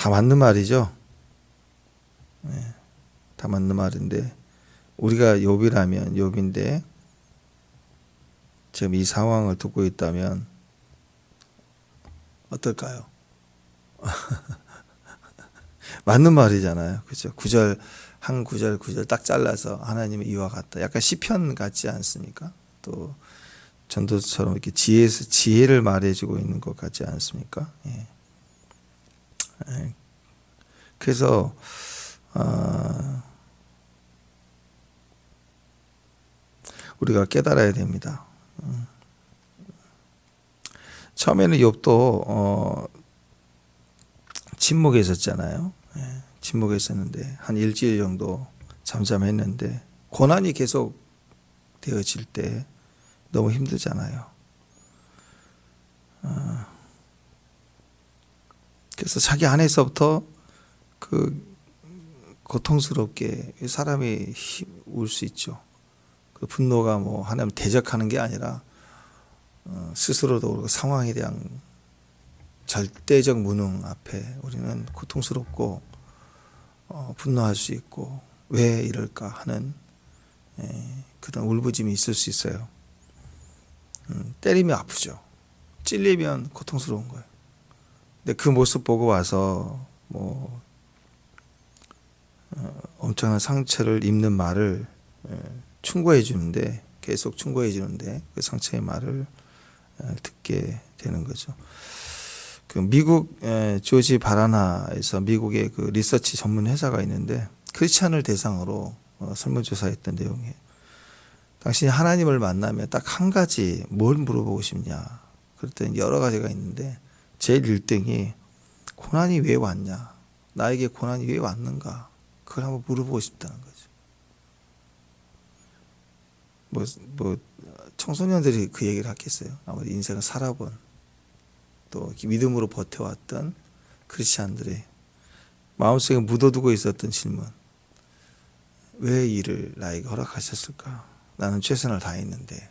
다 맞는 말이죠. 네, 다 맞는 말인데 우리가 욥이라면 욥인데 지금 이 상황을 듣고 있다면 어떨까요? 맞는 말이잖아요. 그죠? 구절 한 구절 딱 잘라서 하나님의 이와 같다. 약간 시편 같지 않습니까? 또 전도서처럼 이렇게 지혜를 말해주고 있는 것 같지 않습니까? 예. 예. 그래서 우리가 깨달아야 됩니다. 처음에는 욥도 침묵에 있었잖아요. 예. 침묵에 있었는데 한 일주일 정도 잠잠했는데 고난이 계속 되어질 때 너무 힘들잖아요. 그래서 자기 안에서부터 그 고통스럽게 사람이 울 수 있죠. 그 분노가 뭐 하나님 대적하는 게 아니라 스스로도 그렇고 상황에 대한 절대적 무능 앞에 우리는 고통스럽고 분노할 수 있고 왜 이럴까 하는 그런 울부심이 있을 수 있어요. 때리면 아프죠. 찔리면 고통스러운 거예요. 근데 그 모습 보고 와서 뭐 엄청난 상처를 입는 말을 충고해 주는데 계속 충고해 주는데 그 상처의 말을 듣게 되는 거죠. 그 미국 조지 바라나에서 미국의 그 리서치 전문 회사가 있는데 크리스찬을 대상으로 설문조사했던 내용이에요. 당신이 하나님을 만나면 딱 한 가지 뭘 물어보고 싶냐? 그랬더니 여러 가지가 있는데 제일 1등이 고난이 왜 왔냐? 나에게 고난이 왜 왔는가? 그걸 한번 물어보고 싶다는 거죠. 뭐 청소년들이 그 얘기를 하겠어요. 아무리 인생을 살아본 또 믿음으로 버텨왔던 크리스찬들의 마음속에 묻어두고 있었던 질문. 왜 이를 나에게 허락하셨을까? 나는 최선을 다했는데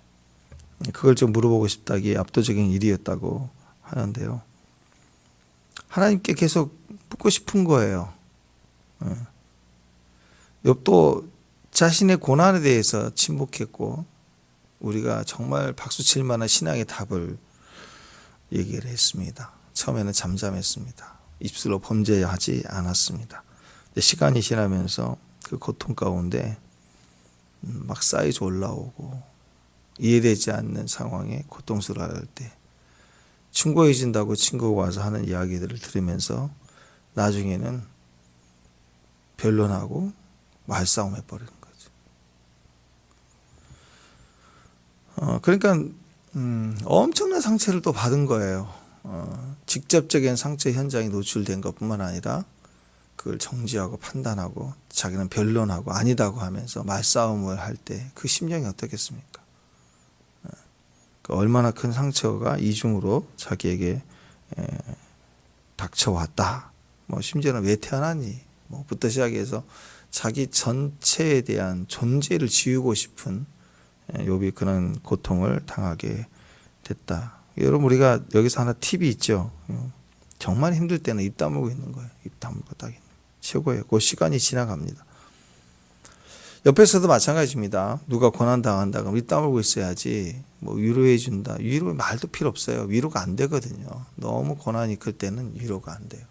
그걸 좀 물어보고 싶다기에 압도적인 일이었다고 하는데요. 하나님께 계속 묻고 싶은 거예요. 욥도 자신의 고난에 대해서 침묵했고 우리가 정말 박수칠 만한 신앙의 답을 얘기를 했습니다. 처음에는 잠잠했습니다. 입술로 범죄하지 않았습니다. 시간이 지나면서 그 고통 가운데 막 쌓여져 올라오고 이해되지 않는 상황에 고통스러워할 때 충고해준다고 친구가 와서 하는 이야기들을 들으면서 나중에는 변론하고 말싸움 해버리는 거죠. 그러니까 엄청난 상처를 또 받은 거예요. 직접적인 상처 현장에 노출된 것뿐만 아니라 그걸 정지하고 판단하고 자기는 변론하고 아니다고 하면서 말싸움을 할 때 그 심정이 어떻겠습니까? 얼마나 큰 상처가 이중으로 자기에게 닥쳐왔다. 뭐 심지어는 왜 태어나니? 뭐부터 시작해서 자기 전체에 대한 존재를 지우고 싶은 욥이 그런 고통을 당하게 됐다. 여러분 우리가 여기서 하나 팁이 있죠. 정말 힘들 때는 입 다물고 있는 거예요. 입 다물고 딱 있는 거예요. 최고예요. 그 시간이 지나갑니다. 옆에서도 마찬가지입니다. 누가 고난 당한다 그럼 입 다물고 있어야지. 뭐 위로해 준다. 위로 말도 필요 없어요. 위로가 안 되거든요. 너무 고난이 클 때는 위로가 안 돼요.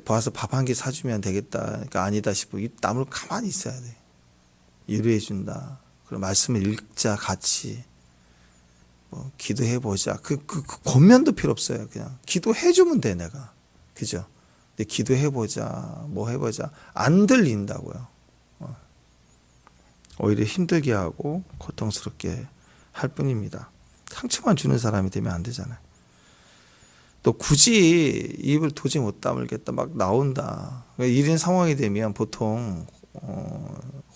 봐서 밥 한 끼 사주면 되겠다. 그러니까 아니다 싶고 입 다물고 가만히 있어야 돼. 위로해 준다. 그럼 말씀을 읽자 같이. 뭐 기도해 보자. 그 권면도 필요 없어요. 그냥 기도해 주면 돼 내가. 그죠? 근데 기도해 보자. 뭐 해보자. 안 들린다고요. 오히려 힘들게 하고 고통스럽게 할 뿐입니다. 상처만 주는 사람이 되면 안 되잖아요. 또 굳이 입을 도저히 못 다물겠다 막 나온다. 이런 상황이 되면 보통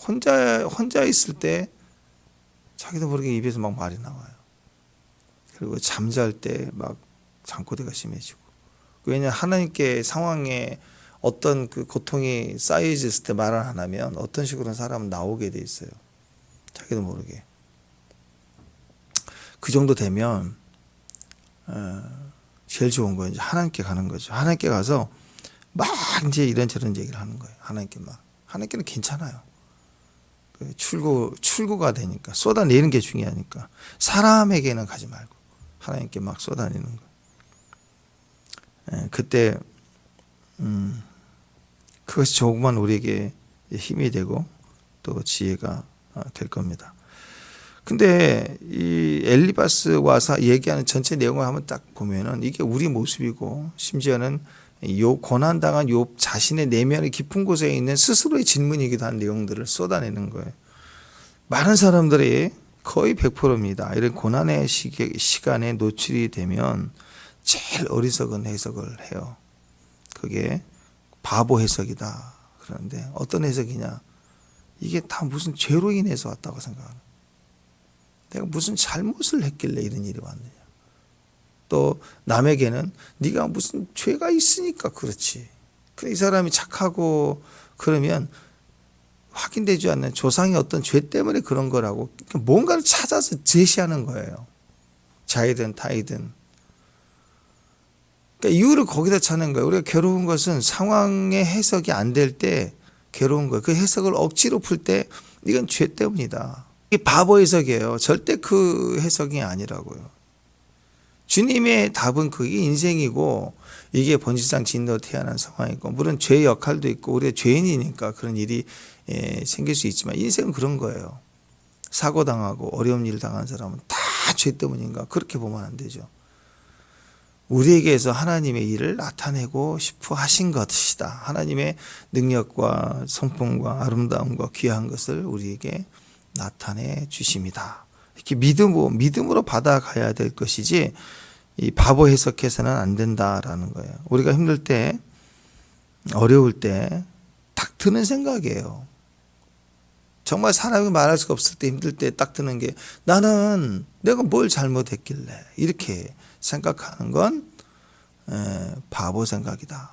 혼자 있을 때 자기도 모르게 입에서 막 말이 나와요. 그리고 잠잘 때 막 잠꼬대가 심해지고. 왜냐하면 하나님께 상황에 어떤 그 고통이 쌓여있을 때 말을 안 하면 어떤 식으로 사람은 나오게 돼 있어요. 자기도 모르게. 그 정도 되면 제일 좋은 건 이제 하나님께 가는 거죠. 하나님께 가서 막 이제 이런저런 얘기를 하는 거예요. 하나님께는 괜찮아요. 출구가 되니까 쏟아내는 게 중요하니까 사람에게는 가지 말고 하나님께 막 쏟아내는 거. 그때 그것이 조금만 우리에게 힘이 되고 또 지혜가 될 겁니다. 근데 이 엘리바스 와서 얘기하는 전체 내용을 한번 딱 보면은 이게 우리 모습이고 심지어는 욥 고난당한 욥 자신의 내면의 깊은 곳에 있는 스스로의 질문이기도 한 내용들을 쏟아내는 거예요. 많은 사람들이 거의 100%입니다. 이런 고난의 시간에 노출이 되면 제일 어리석은 해석을 해요. 그게 바보 해석이다. 그런데 어떤 해석이냐? 이게 다 무슨 죄로 인해서 왔다고 생각하는. 내가 무슨 잘못을 했길래 이런 일이 왔느냐. 또 남에게는 네가 무슨 죄가 있으니까 그렇지. 이 사람이 착하고 그러면 확인되지 않는 조상의 어떤 죄 때문에 그런 거라고 뭔가를 찾아서 제시하는 거예요. 자이든 타이든. 그러니까 이유를 거기다 찾는 거예요. 우리가 괴로운 것은 상황의 해석이 안 될 때 괴로운 거예요. 그 해석을 억지로 풀 때 이건 죄 때문이다. 이게 바보 해석이에요. 절대 그 해석이 아니라고요. 주님의 답은 그게 인생이고 이게 번지상 진노 태어난 상황이고 물론 죄의 역할도 있고 우리가 죄인이니까 그런 일이 생길 수 있지만 인생은 그런 거예요. 사고당하고 어려운 일 당한 사람은 다 죄 때문인가 그렇게 보면 안 되죠. 우리에게서 하나님의 일을 나타내고 싶어 하신 것이다. 하나님의 능력과 성품과 아름다움과 귀한 것을 우리에게 나타내 주십니다. 이렇게 믿음으로 받아가야 될 것이지 이 바보 해석해서는 안 된다라는 거예요. 우리가 힘들 때 어려울 때 딱 드는 생각이에요. 정말 사람이 말할 수가 없을 때 힘들 때 딱 드는 게 나는 내가 뭘 잘못했길래 이렇게 생각하는 건 바보 생각이다.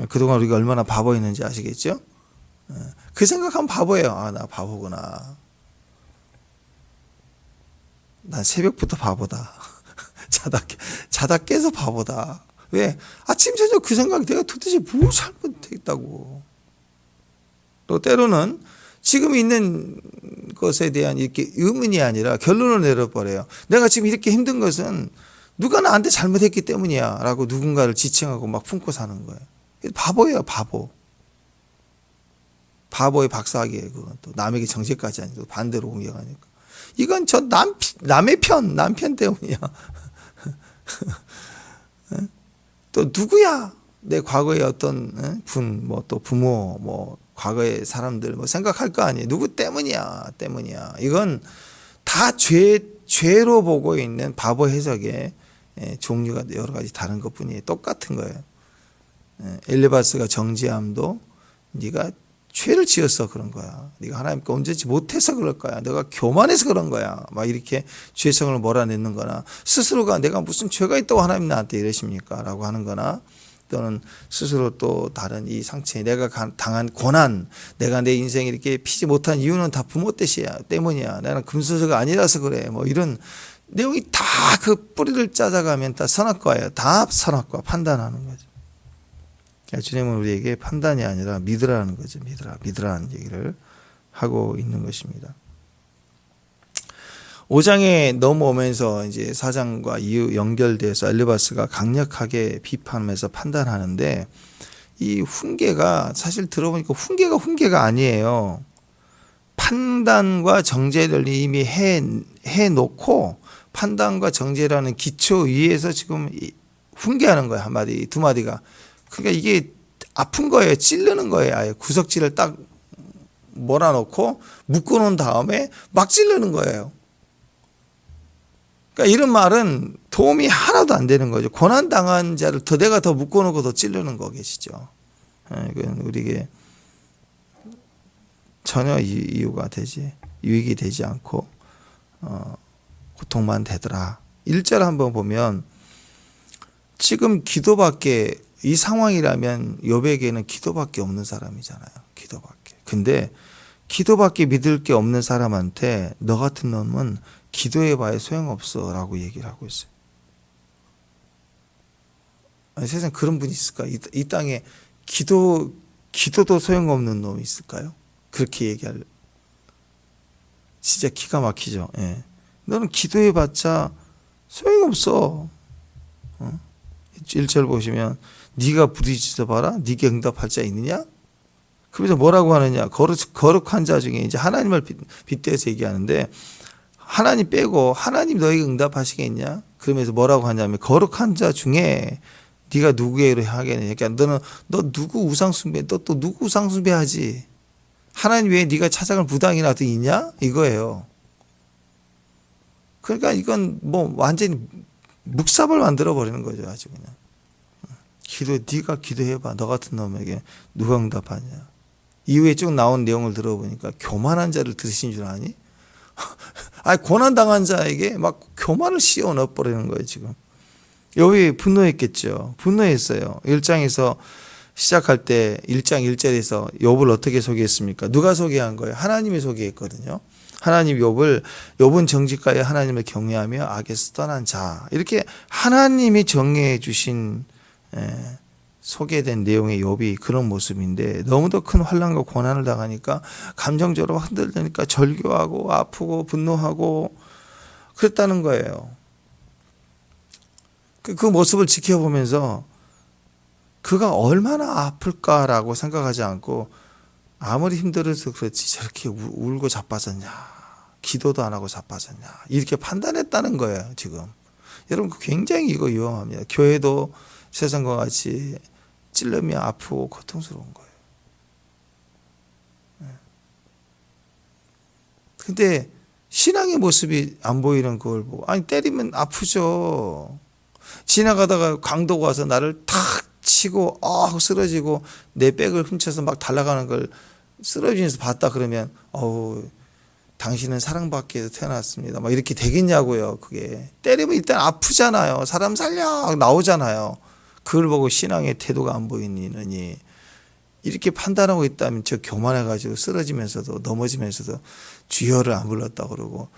그동안 우리가 얼마나 바보였는지 아시겠죠? 그 생각하면 바보예요. 아, 나 바보구나. 난 새벽부터 바보다. 자다 깨서 바보다. 왜? 아침 저녁 그 생각이 내가 도대체 뭘 잘못했다고. 또 때로는 지금 있는 것에 대한 이렇게 의문이 아니라 결론을 내려버려요. 내가 지금 이렇게 힘든 것은 누가 나한테 잘못했기 때문이야 라고 누군가를 지칭하고 막 품고 사는 거예요. 바보예요, 바보. 바보의 박사학이에요. 그건 또 남에게 정죄까지 아니고 반대로 옮겨가니까. 이건 저 남의 남편 때문이야. 또 누구야? 내 과거의 어떤 분, 뭐 또 부모, 뭐 과거의 사람들 뭐 생각할 거 아니에요. 누구 때문이야. 이건 다 죄로 보고 있는 바보 해석의 종류가 여러 가지 다른 것뿐이에요. 똑같은 거예요. 엘리바스가 정죄함도 네가 죄를 지어서 그런 거야. 네가 하나님께 온전치 못해서 그럴 거야. 내가 교만해서 그런 거야. 막 이렇게 죄성을 몰아내는 거나 스스로가 내가 무슨 죄가 있다고 하나님 나한테 이러십니까? 라고 하는 거나 또는 스스로 또 다른 이 상처에 내가 당한 고난, 내가 내 인생에 이렇게 피지 못한 이유는 다 부모 때문이야. 나는 금수저가 아니라서 그래. 뭐 이런 내용이 다 그 뿌리를 짜자가면 다 선악과예요. 다 선악과 판단하는 거죠. 주님은 우리에게 판단이 아니라 믿으라는 거죠. 믿으라는 얘기를 하고 있는 것입니다. 5장에 넘어오면서 이제 4장과 이후 연결돼서 엘리바스가 강력하게 비판하면서 판단하는데 이 훈계가 사실 들어보니까 훈계가 아니에요. 판단과 정죄를 이미 해놓고 판단과 정죄라는 기초 위에서 지금 훈계하는 거예요. 한마디, 두 마디가. 그러니까 이게 아픈 거예요. 찌르는 거예요. 아예 구석질을 딱 몰아놓고 묶어놓은 다음에 막 찌르는 거예요. 그러니까 이런 말은 도움이 하나도 안 되는 거죠. 고난당한 자를 내가 더 묶어놓고 더 찌르는 거 계시죠. 이건 우리에게 전혀 유익이 되지 않고 고통만 되더라. 1절 한번 보면 지금 기도밖에 이 상황이라면 욥에게는 기도밖에 없는 사람이잖아요. 기도밖에. 근데 기도밖에 믿을 게 없는 사람한테 너 같은 놈은 기도해봐야 소용없어 라고 얘기를 하고 있어요. 아니, 세상에 그런 분이 있을까? 이 땅에 기도도 소용없는 놈이 있을까요? 그렇게 얘기할. 진짜 기가 막히죠. 예. 너는 기도해봤자 소용없어. 1절 보시면 네가 부딪혀 봐라. 네게 응답할 자 있느냐? 그래서 뭐라고 하느냐? 거룩한 자 중에 이제 하나님을 빗대서 얘기하는데 하나님 빼고 하나님 너에게 응답하시겠냐? 그러면서 뭐라고 하냐면 거룩한 자 중에 네가 누구에게 하겠느냐? 그러니까 너 누구 우상 숭배? 너 또 누구 우상 숭배하지? 하나님 외에 네가 찾아갈 무당이라도 있냐? 이거예요. 그러니까 이건 뭐 완전히 묵삽을 만들어 버리는 거죠, 아주 그냥. 네가 기도해봐. 너 같은 놈에게 누가 응답하냐? 이후에 쭉 나온 내용을 들어보니까 교만한 자를 들으신 줄 아니? 아니 고난 당한 자에게 막 교만을 씌워 넣어 버리는 거예요, 지금. 여기 분노했겠죠. 분노했어요. 1장에서 시작할 때 1장 1절에서 욥을 어떻게 소개했습니까? 누가 소개한 거예요? 하나님이 소개했거든요. 하나님 욥은 정직하여 하나님을 경외하며 악에서 떠난 자. 이렇게 하나님이 정의해 주신 소개된 내용의 욥이 그런 모습인데 너무도 큰 환난과 고난을 당하니까 감정적으로 흔들리니까 절규하고 아프고 분노하고 그랬다는 거예요. 그 모습을 지켜보면서 그가 얼마나 아플까라고 생각하지 않고 아무리 힘들어서 그렇지 저렇게 울고 자빠졌냐, 기도도 안 하고 자빠졌냐, 이렇게 판단했다는 거예요, 지금. 여러분 굉장히 이거 위험합니다. 교회도 세상과 같이 찔러며 아프고 고통스러운 거예요. 근데 신앙의 모습이 안 보이는 그걸 보고, 아니 때리면 아프죠. 지나가다가 강도가 와서 나를 탁 치고 쓰러지고 내 백을 훔쳐서 막 달라가는 걸 쓰러지면서 봤다 그러면 당신은 사랑받기 위해서 태어났습니다. 막 이렇게 되겠냐고요. 그게 때리면 일단 아프잖아요. 사람 살려 나오잖아요. 그걸 보고 신앙의 태도가 안 보이느니 이렇게 판단하고 있다면 저 교만해가지고 쓰러지면서도 넘어지면서도 주여를 안 불렀다고 그러고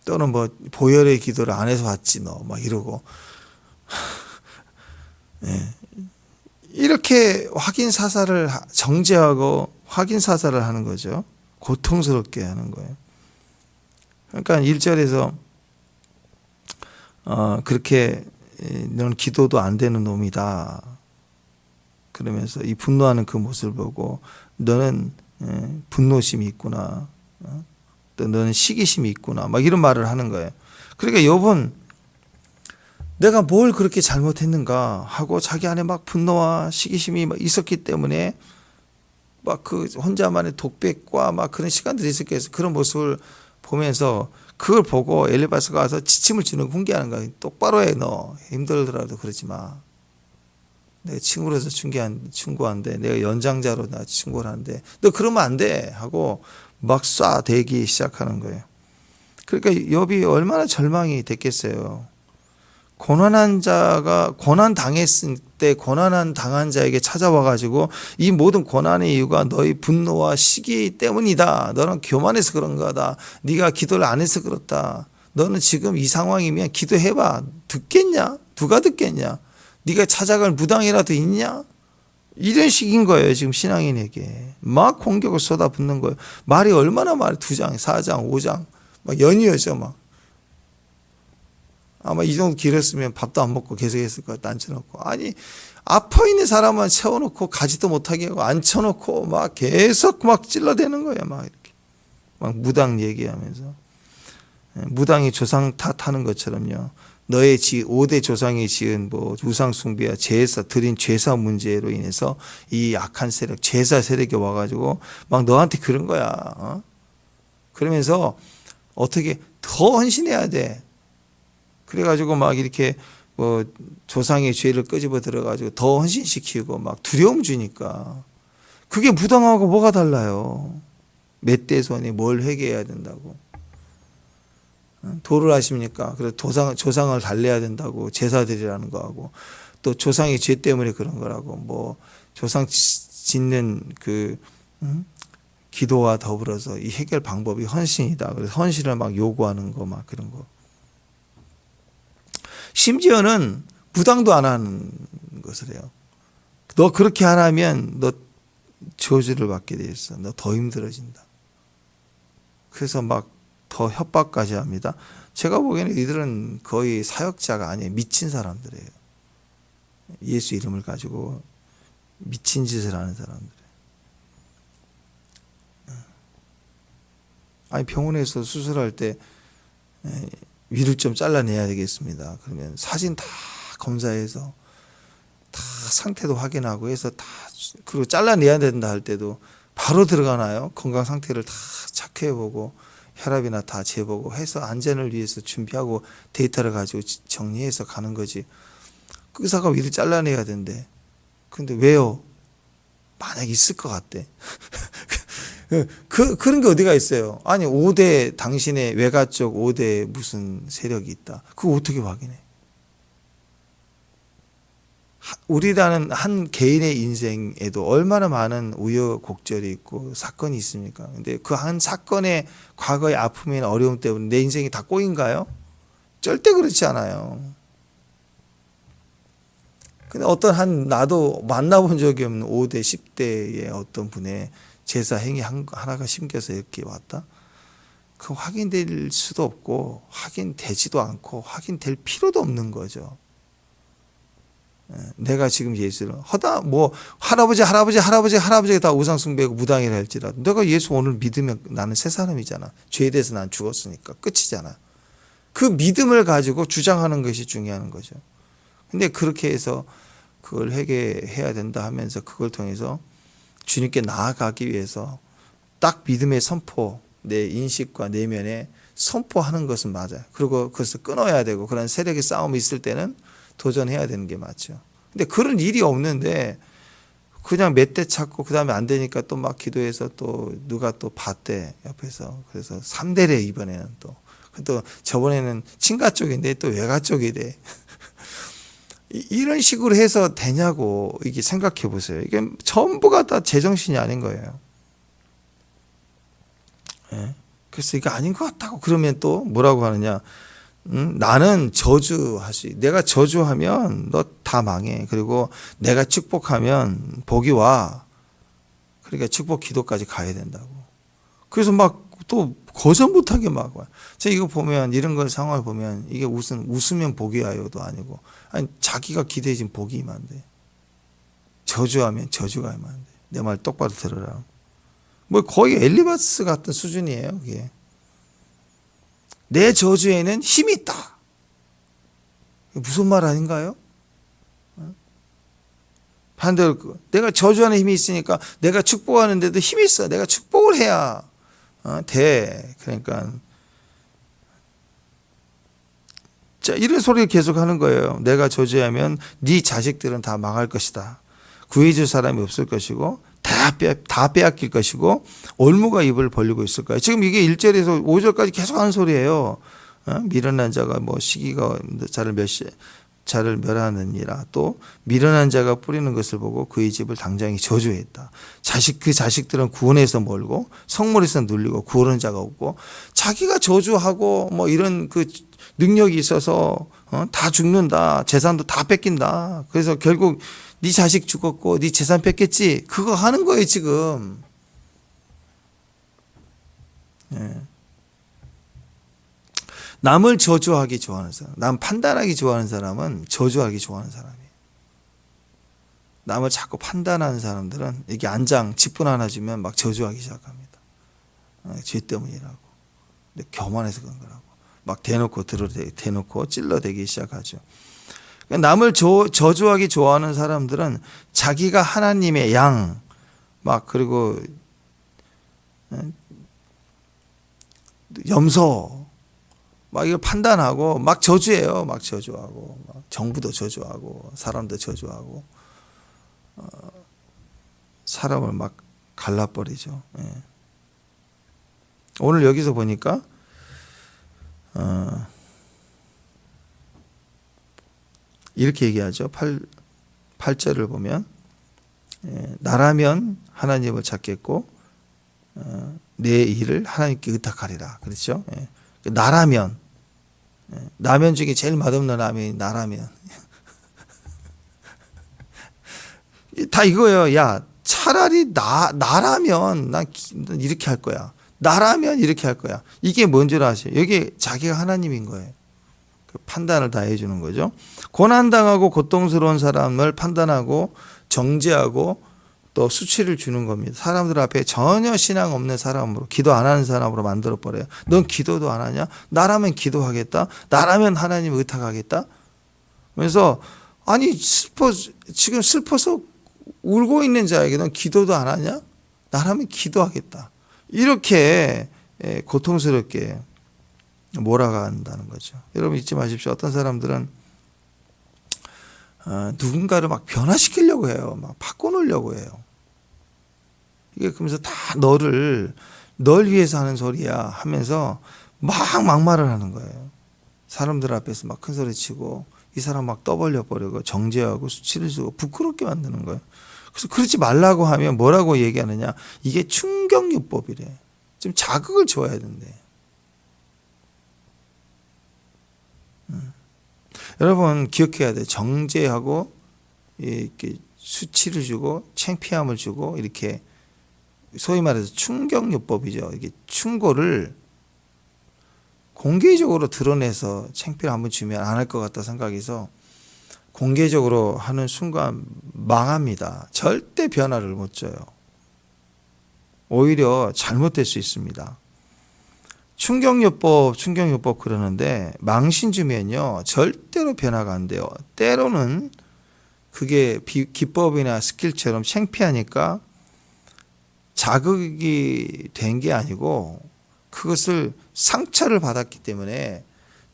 또는 뭐 보혈의 기도를 안 해서 왔지 너 막 이러고 네. 이렇게 확인 사살을 정죄하고 확인 사살을 하는 거죠. 고통스럽게 하는 거예요. 그러니까 1절에서 그렇게 너는 기도도 안 되는 놈이다. 그러면서 이 분노하는 그 모습을 보고 너는 분노심이 있구나. 또 너는 시기심이 있구나. 막 이런 말을 하는 거예요. 그러니까 욥은 내가 뭘 그렇게 잘못했는가 하고 자기 안에 막 분노와 시기심이 막 있었기 때문에 막 그 혼자만의 독백과 막 그런 시간들이 있었기 때문에 그런 모습을 보면서 그걸 보고 엘리바스가 와서 지침을 주는 훈계하는 거야. 똑바로 해 너. 힘들더라도 그러지 마. 내가 친구로서 충고한데 내가 연장자로 나 충고를 하는데 너 그러면 안 돼 하고 막 쏴대기 시작하는 거예요. 그러니까 욥이 얼마나 절망이 됐겠어요. 고난한 자가 고난 당했을 때 고난한 당한 자에게 찾아와 가지고 이 모든 고난의 이유가 너희 분노와 시기 때문이다. 너는 교만해서 그런 거다. 네가 기도를 안 해서 그렇다. 너는 지금 이 상황이면 기도해봐. 듣겠냐? 누가 듣겠냐? 네가 찾아갈 무당이라도 있냐? 이런 식인 거예요. 지금 신앙인에게 막 공격을 쏟아붓는 거예요. 말이 얼마나 많이 2장, 4장, 5장 막 연이어져 막. 아마 이 정도 길었으면 밥도 안 먹고 계속했을 거야. 앉혀놓고. 아니 아파 있는 사람만 채워놓고 가지도 못하게 하고 앉혀놓고 막 계속 막 찔러대는 거야. 막 이렇게 막 무당 얘기하면서 무당이 조상 탓하는 것처럼요. 너의 5대 조상이 지은 뭐 우상 숭배와 제사 드린 제사 문제로 인해서 이 악한 세력 제사 세력이 와가지고 막 너한테 그런 거야. 그러면서 어떻게 더 헌신해야 돼. 그래가지고 막 이렇게 뭐 조상의 죄를 끄집어 들어가지고 더 헌신시키고 막 두려움 주니까 그게 무당하고 뭐가 달라요? 멧돼손이 뭘 회개해야 된다고? 도를 하십니까? 그래서 조상을 달래야 된다고 제사드리라는 거하고 또 조상의 죄 때문에 그런 거라고 뭐 조상 짓는 그 기도와 더불어서 이 해결 방법이 헌신이다. 그래서 헌신을 막 요구하는 거 막 그런 거. 심지어는 무당도 안 하는 것을 해요. 너 그렇게 안 하면 너 저주를 받게 돼 있어. 너 더 힘들어진다. 그래서 막 더 협박까지 합니다. 제가 보기에는 이들은 거의 사역자가 아니에요. 미친 사람들이에요. 예수 이름을 가지고 미친 짓을 하는 사람들이에요. 아니 병원에서 수술할 때 위를 좀 잘라내야 되겠습니다. 그러면 사진 다 검사해서 다 상태도 확인하고 해서 다 그리고 잘라내야 된다 할 때도 바로 들어가나요? 건강 상태를 다 체크해보고 혈압이나 다 재보고 해서 안전을 위해서 준비하고 데이터를 가지고 정리해서 가는 거지. 의사가 위를 잘라내야 된대. 근데 왜요? 만약 있을 것 같대. 그런 게 어디가 있어요? 아니 5대 당신의 외가 쪽 5대 무슨 세력이 있다. 그거 어떻게 확인해? 우리라는 한 개인의 인생에도 얼마나 많은 우여곡절이 있고 사건이 있습니까? 근데 그 한 사건의 과거의 아픔이나 어려움 때문에 내 인생이 다 꼬인가요? 절대 그렇지 않아요. 근데 어떤 한 나도 만나본 적이 없는 5대, 10대의 어떤 분의 제사 행위 하나가 심겨서 이렇게 왔다? 그 확인될 수도 없고 확인되지도 않고 확인될 필요도 없는 거죠. 내가 지금 예수를 하다 뭐 할아버지가 다 우상 숭배하고 무당이라 할지라도 내가 예수 오늘 믿으면 나는 새 사람이잖아. 죄에 대해서 난 죽었으니까 끝이잖아. 그 믿음을 가지고 주장하는 것이 중요한 거죠. 근데 그렇게 해서 그걸 회개해야 된다 하면서 그걸 통해서 주님께 나아가기 위해서 딱 믿음의 선포, 내 인식과 내면에 선포하는 것은 맞아요. 그리고 그것을 끊어야 되고 그런 세력의 싸움이 있을 때는 도전해야 되는 게 맞죠. 근데 그런 일이 없는데 그냥 몇 대 찾고 그 다음에 안 되니까 또 막 기도해서 또 누가 또 봤대 옆에서. 그래서 3대래 이번에는 또 저번에는 친가 쪽인데 또 외가 쪽이래. 이런 식으로 해서 되냐고 이게 생각해 보세요. 이게 전부가 다 제정신이 아닌 거예요. 예? 그래서 이게 아닌 것 같다고 그러면 또 뭐라고 하느냐? 나는 저주하시. 내가 저주하면 너 다 망해. 그리고 내가 축복하면 복이 와. 그러니까 축복 기도까지 가야 된다고. 그래서 막 또 거절 못하게 막 와. 제가 이거 보면 이런 걸 상황을 보면 이게 웃으면 복이 와요도 아니고 아니 자기가 기대해진 복이 임한대. 저주하면 저주가 임한대. 내 말 똑바로 들으라. 뭐 거의 엘리바스 같은 수준이에요. 그게. 내 저주에는 힘이 있다. 무슨 말 아닌가요? 반대로 내가 저주하는 힘이 있으니까 내가 축복하는데도 힘이 있어. 내가 축복을 해야 돼. 그러니까 자 이런 소리를 계속 하는 거예요. 내가 저주하면 네 자식들은 다 망할 것이다. 구해줄 사람이 없을 것이고 다 빼앗길 것이고 올무가 입을 벌리고 있을 거야. 지금 이게 1절에서 5절까지 계속 하는 소리예요. 미련한 자가 뭐 시기가 자를 멸하느니라. 또 미련한 자가 뿌리는 것을 보고 그의 집을 당장이 저주했다. 그 자식들은 구원에서 멀고 성물에서 눌리고 구원하는 자가 없고 자기가 저주하고 뭐 이런 그 능력이 있어서 다 죽는다. 재산도 다 뺏긴다. 그래서 결국 네 자식 죽었고 네 재산 뺏겠지. 그거 하는 거예요 지금. 예. 남을 저주하기 좋아하는 사람, 남 판단하기 좋아하는 사람은 저주하기 좋아하는 사람이에요. 남을 자꾸 판단하는 사람들은 이게 직분 하나 주면 막 저주하기 시작합니다. 죄 때문이라고. 근데 교만해서 그런 거라고. 막 대놓고 찔러대기 시작하죠. 남을 저주하기 좋아하는 사람들은 자기가 하나님의 양, 막 그리고 염소, 막 이걸 판단하고 막 저주해요. 막 저주하고, 막 정부도 저주하고, 사람도 저주하고, 사람을 막 갈라버리죠. 예. 오늘 여기서 보니까 이렇게 얘기하죠. 8절을 보면 나라면 하나님을 찾겠고 내 일을 하나님께 의탁하리라. 그렇죠? 나라면 라면 중에 제일 맛없는 라면이 나라면 다 이거예요. 야, 차라리 나라면 난 이렇게 할 거야. 나라면 이렇게 할 거야. 이게 뭔 줄 아세요? 여기 자기가 하나님인 거예요. 그 판단을 다 해주는 거죠. 고난당하고 고통스러운 사람을 판단하고 정죄하고 또 수치를 주는 겁니다. 사람들 앞에 전혀 신앙 없는 사람으로, 기도 안 하는 사람으로 만들어 버려요. 넌 기도도 안 하냐? 나라면 기도하겠다. 나라면 하나님 의탁하겠다. 그래서 아니 지금 슬퍼서 울고 있는 자에게 넌 기도도 안 하냐? 나라면 기도하겠다. 이렇게 고통스럽게 몰아간다는 거죠. 여러분 잊지 마십시오. 어떤 사람들은 누군가를 막 변화시키려고 해요. 막 바꿔놓으려고 해요. 이게 그러면서 다 널 위해서 하는 소리야 하면서 막 막말을 하는 거예요. 사람들 앞에서 막 큰 소리 치고 이 사람 막 떠벌려 버리고 정죄하고 수치를 주고 부끄럽게 만드는 거예요. 그래서 그러지 말라고 하면 뭐라고 얘기하느냐? 이게 충격요법이래. 좀 자극을 줘야 된대. 여러분 기억해야 돼. 정죄하고 이렇게 수치를 주고 창피함을 주고 이렇게 소위 말해서 충격요법이죠. 이게 충고를 공개적으로 드러내서 창피를 한번 주면 안 할 것 같다 생각해서 공개적으로 하는 순간 망합니다. 절대 변화를 못 줘요. 오히려 잘못될 수 있습니다. 충격요법 그러는데 망신 주면요 절대로 변화가 안 돼요. 때로는 그게 기법이나 스킬처럼 창피하니까 자극이 된 게 아니고 그것을 상처를 받았기 때문에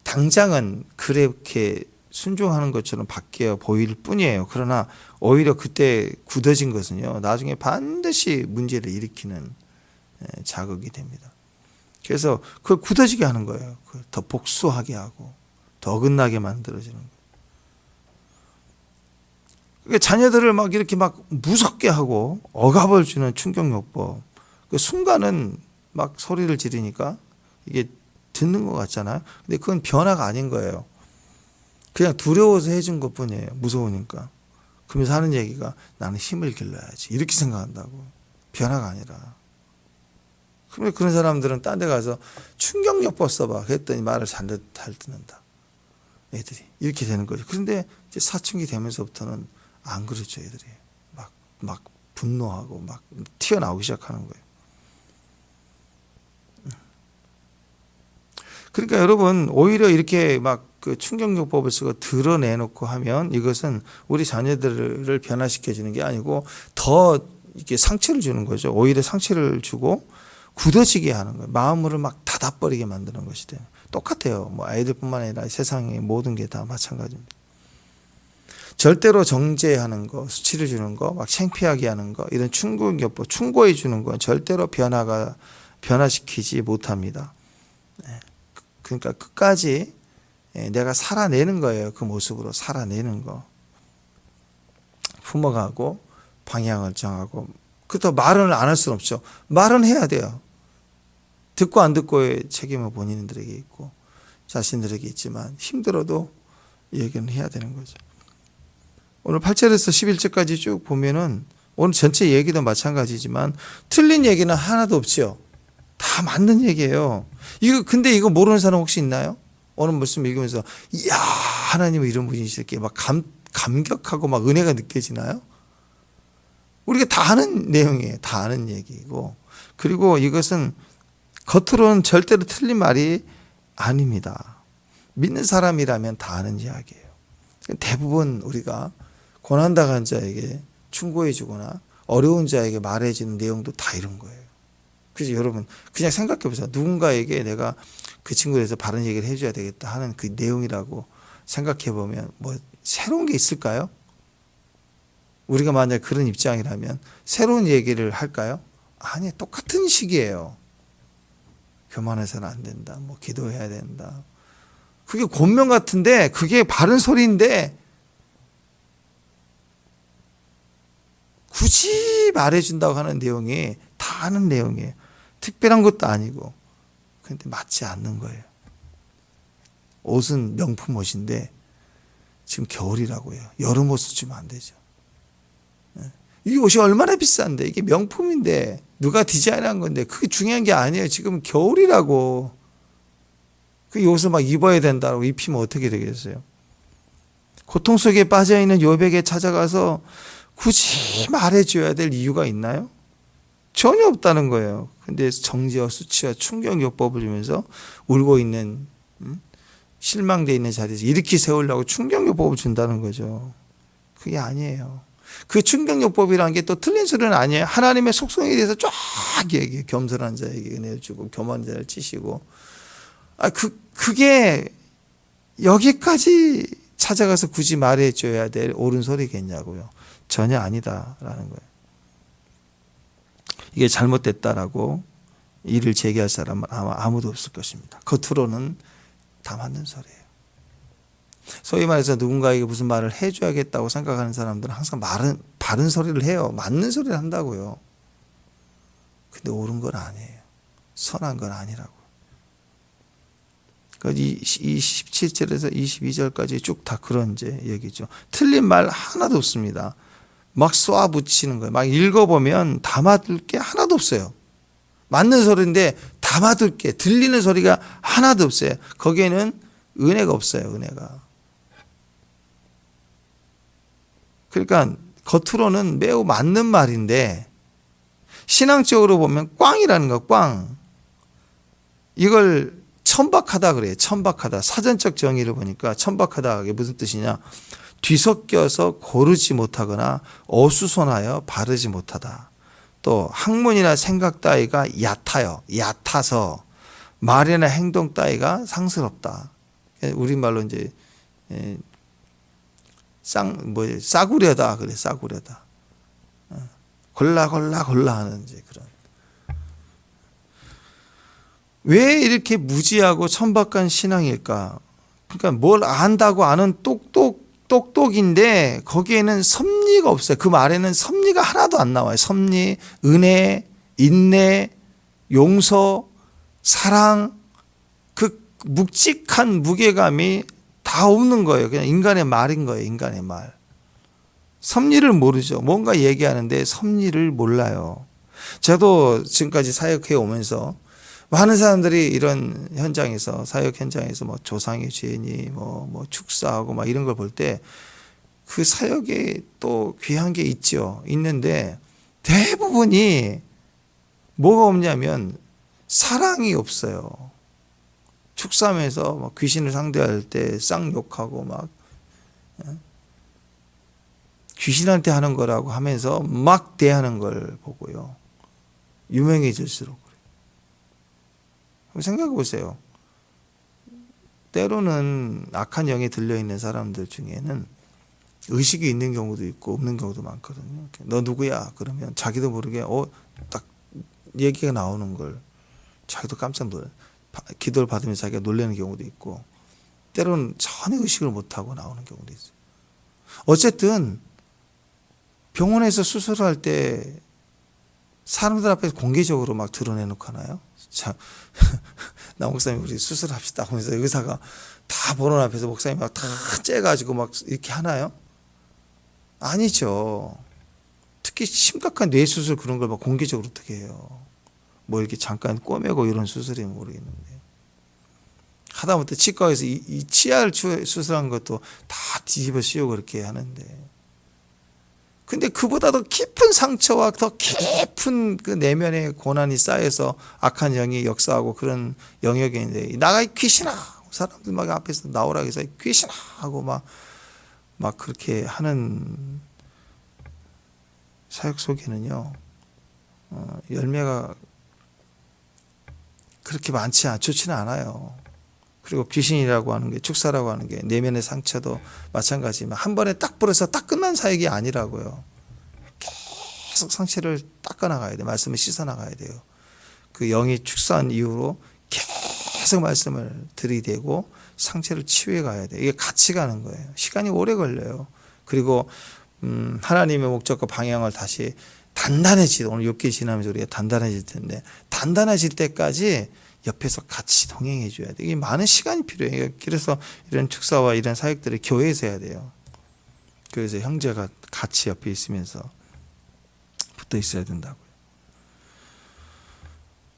당장은 그렇게 순종하는 것처럼 바뀌어 보일 뿐이에요. 그러나 오히려 그때 굳어진 것은요 나중에 반드시 문제를 일으키는 자극이 됩니다. 그래서 그걸 굳어지게 하는 거예요. 더 복수하게 하고 더 어긋나게 만들어지는 거예요. 그러니까 자녀들을 막 이렇게 막 무섭게 하고 억압을 주는 충격요법. 그 순간은 막 소리를 지르니까 이게 듣는 것 같잖아요. 근데 그건 변화가 아닌 거예요. 그냥 두려워서 해준 것 뿐이에요. 무서우니까. 그러면서 하는 얘기가 나는 힘을 길러야지. 이렇게 생각한다고. 변화가 아니라. 그러면 그런 사람들은 딴 데 가서 충격요법 써봐. 그랬더니 말을 잘 듣는다. 애들이. 이렇게 되는 거죠. 그런데 이제 사춘기 되면서부터는 안 그렇죠. 애들이. 막 분노하고 막 튀어나오기 시작하는 거예요. 그러니까 여러분 오히려 이렇게 막 그 충격요법을 쓰고 드러내놓고 하면 이것은 우리 자녀들을 변화시켜 주는 게 아니고 더 이렇게 상처를 주는 거죠. 오히려 상처를 주고 굳어지게 하는 거예요. 마음을 막 닫아버리게 만드는 것이 돼요. 똑같아요. 뭐 아이들뿐만 아니라 세상의 모든 게 다 마찬가지입니다. 절대로 정죄하는 거, 수치를 주는 거, 막 창피하게 하는 거, 이런 충격요법, 충고해 주는 건 절대로 변화시키지 못합니다. 그러니까 끝까지 내가 살아내는 거예요. 그 모습으로 살아내는 거. 품어가고 방향을 정하고. 그렇다고 말은 안 할 수는 없죠. 말은 해야 돼요. 듣고 안 듣고의 책임은 본인들에게 있고 자신들에게 있지만 힘들어도 얘기는 해야 되는 거죠. 오늘 8절에서 11절까지 쭉 보면은 오늘 전체 얘기도 마찬가지지만 틀린 얘기는 하나도 없죠. 다 맞는 얘기예요. 근데 이거 모르는 사람 혹시 있나요? 오늘 말씀 읽으면서 이야 하나님은 이런 분이실게 막 감격하고 막 은혜가 느껴지나요? 우리가 다 아는 내용이에요. 다 아는 얘기고 그리고 이것은 겉으로는 절대로 틀린 말이 아닙니다. 믿는 사람이라면 다 아는 이야기예요. 대부분 우리가 고난당한 자에게 충고해 주거나 어려운 자에게 말해 주는 내용도 다 이런 거예요. 그래서 여러분 그냥 생각해 보세요. 누군가에게 내가 그 친구에 대해서 바른 얘기를 해줘야 되겠다 하는 그 내용이라고 생각해 보면 뭐 새로운 게 있을까요? 우리가 만약 그런 입장이라면 새로운 얘기를 할까요? 아니 똑같은 식이에요. 교만해서는 안 된다. 뭐 기도해야 된다. 그게 권면 같은데 그게 바른 소리인데 굳이 말해준다고 하는 내용이 다 아는 내용이에요. 특별한 것도 아니고 그런데 맞지 않는 거예요. 옷은 명품 옷인데 지금 겨울이라고 해요. 여름 옷을 주면 안 되죠. 이 옷이 얼마나 비싼데, 이게 명품인데, 누가 디자인한 건데, 그게 중요한 게 아니에요. 지금 겨울이라고. 그 옷을 막 입어야 된다고 입히면 어떻게 되겠어요? 고통 속에 빠져있는 요백에 찾아가서 굳이 말해줘야 될 이유가 있나요? 전혀 없다는 거예요. 근데 정죄와 수치와 충격요법을 주면서 울고 있는, 실망되어 있는 자리에서 일으키 세우려고 충격요법을 준다는 거죠. 그게 아니에요. 그 충격요법이라는 게 또 틀린 소리는 아니에요. 하나님의 속성에 대해서 쫙 얘기해. 겸손한 자에게 은혜를 주고 교만한 자를 치시고. 그게 여기까지 찾아가서 굳이 말해줘야 될 옳은 소리겠냐고요. 전혀 아니다라는 거예요. 이게 잘못됐다라고 이를 제기할 사람은 아마 아무도 없을 것입니다. 겉으로는 다 맞는 소리예요. 소위 말해서 누군가에게 무슨 말을 해줘야겠다고 생각하는 사람들은 항상 바른 소리를 해요. 맞는 소리를 한다고요. 근데 옳은 건 아니에요. 선한 건 아니라고. 이 17절에서 22절까지 쭉 다 그런 얘기죠. 틀린 말 하나도 없습니다. 막 쏘아붙이는 거예요. 막 읽어보면 담아둘 게 하나도 없어요. 맞는 소리인데 담아둘 게, 들리는 소리가 하나도 없어요. 거기에는 은혜가 없어요. 은혜가. 그러니까 겉으로는 매우 맞는 말인데 신앙적으로 보면 꽝이라는 거, 꽝. 이걸 천박하다 그래요. 천박하다. 사전적 정의를 보니까 천박하다. 이게 무슨 뜻이냐? 뒤섞여서 고르지 못하거나 어수선하여 바르지 못하다. 또 학문이나 생각 따위가 얕아요. 얕아서 말이나 행동 따위가 상스럽다. 우리말로 이제 싸구려다 그래. 싸구려다. 골라 하는 이제 그런. 왜 이렇게 무지하고 천박한 신앙일까? 그러니까 뭘 안다고 아는 똑똑인데 거기에는 섭리가 없어요. 그 말에는 섭리가 하나도 안 나와요. 섭리, 은혜, 인내, 용서, 사랑, 그 묵직한 무게감이 다 없는 거예요. 그냥 인간의 말인 거예요. 인간의 말. 섭리를 모르죠. 뭔가 얘기하는데 섭리를 몰라요. 저도 지금까지 사역해 오면서 많은 사람들이 이런 현장에서, 사역 현장에서 뭐 조상의 죄니 뭐 축사하고 막 이런 걸 볼 때 그 사역에 또 귀한 게 있죠. 있는데 대부분이 뭐가 없냐면 사랑이 없어요. 축사하면서 막 귀신을 상대할 때 쌍욕하고 막 귀신한테 하는 거라고 하면서 막 대하는 걸 보고요. 유명해질수록. 생각해 보세요. 때로는 악한 영에 들려있는 사람들 중에는 의식이 있는 경우도 있고 없는 경우도 많거든요. 너 누구야? 그러면 자기도 모르게 딱 얘기가 나오는 걸 자기도 깜짝 놀라. 기도를 받으면서 자기가 놀라는 경우도 있고 때로는 전혀 의식을 못하고 나오는 경우도 있어요. 어쨌든 병원에서 수술할 때 사람들 앞에서 공개적으로 막 드러내놓고 하나요? 참, 나 목사님 우리 수술합시다 하면서 의사가 다 보는 앞에서 목사님 막 다 째가지고 막 이렇게 하나요? 아니죠. 특히 심각한 뇌수술 그런 걸 막 공개적으로 어떻게 해요? 뭐 이렇게 잠깐 꼬매고 이런 수술이면 모르겠는데 하다못해 치과에서 이 치아를 수술한 것도 다 뒤집어 씌우고 그렇게 하는데 근데 그보다도 깊은 상처와 더 깊은 그 내면의 고난이 쌓여서 악한 영이 역사하고 그런 영역에 있는데 나가 이 귀신아 사람들 막 앞에서 나오라 해서 귀신아 하고 막 그렇게 하는 사역 속에는요 열매가 그렇게 좋지는 않아요. 그리고 귀신이라고 하는 게 축사라고 하는 게 내면의 상처도 마찬가지지만 한 번에 딱 불어서 딱 끝난 사역이 아니라고요. 계속 상처를 닦아나가야 돼요. 말씀을 씻어나가야 돼요. 그 영이 축사한 이후로 계속 말씀을 들이대고 상처를 치유해 가야 돼요. 이게 같이 가는 거예요. 시간이 오래 걸려요. 그리고 하나님의 목적과 방향을 다시 오늘 6개 지나면서 우리가 단단해질 텐데 단단해질 때까지 옆에서 같이 동행해 줘야 돼요. 이게 많은 시간이 필요해요. 그래서 이런 축사와 이런 사역들을 교회에서 해야 돼요. 그래서 형제가 같이 옆에 있으면서 붙어 있어야 된다고요.